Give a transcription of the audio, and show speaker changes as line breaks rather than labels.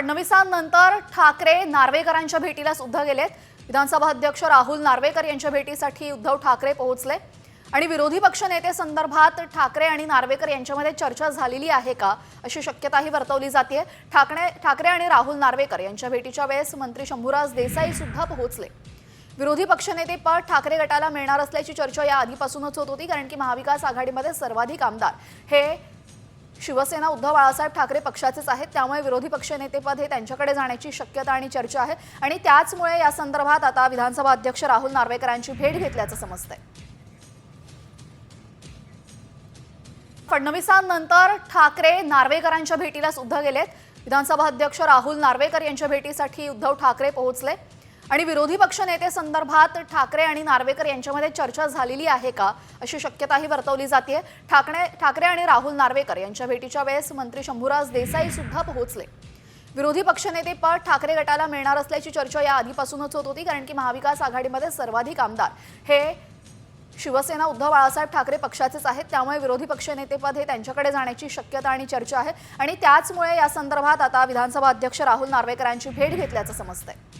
फडणवीसांनंतर ठाकरे नार्वेकरांच्या भेटीला सुद्धा गेलेत। विधानसभा अध्यक्ष राहुल नार्वेकर यांच्या भेटीसाठी उद्धव ठाकरे पोहोचले आणि विरोधी पक्षनेते संदर्भात ठाकरे आणि नार्वेकर यांच्यामध्ये चर्चा झालेली आहे का अशी शक्यताही वर्तवली जाते। ठाकरे आणि राहुल नार्वेकर यांच्या भेटीच्या वेळेस मंत्री शंभूराज देसाई सुद्धा पोहोचले। विरोधी पक्षनेते पद ठाकरे गटाला मिळणार असल्याची चर्चा या आधीपासूनच होत होती, कारण की महाविकास आघाडीमध्ये सर्वाधिक आमदार हे शिवसेना उद्धव बाळासाहेब ठाकरे पक्षाचेच आहेत। त्यामुळे विरोधी पक्षनेतेपद हे त्यांच्याकडे जाण्याची शक्यता आणि चर्चा आहे आणि त्याचमुळे या संदर्भात आता विधानसभा अध्यक्ष राहुल नार्वेकरांची भेट घेतल्याचं समजतंय। फडणवीसांनंतर ठाकरे नार्वेकरांच्या भेटीला सुद्धा गेलेत। विधानसभा अध्यक्ष राहुल नार्वेकर यांच्या भेटीसाठी उद्धव ठाकरे पोहोचले आणि विरोधी पक्षनेते संदर्भात ठाकरे आणि नार्वेकर यांच्यामध्ये चर्चा झालेली आहे का अशी शक्यताही वर्तवली जाते। ठाकरे आणि राहुल नार्वेकर यांच्या भेटीच्या वेळेस मंत्री शंभूराज देसाई सुद्धा पोहोचले। विरोधी पक्षनेते पद ठाकरे गटाला मिळणार असल्याची चर्चा या आधीपासूनच होत होती, कारण की महाविकास आघाडीमध्ये सर्वाधिक आमदार हे शिवसेना उद्धव बाळासाहेब ठाकरे पक्षाचेच आहेत। त्यामुळे विरोधी पक्षनेतेपद हे त्यांच्याकडे जाण्याची शक्यता आणि चर्चा आहे आणि त्याचमुळे या संदर्भात आता विधानसभा अध्यक्ष राहुल नार्वेकरांची भेट घेतल्याचं समजतंय।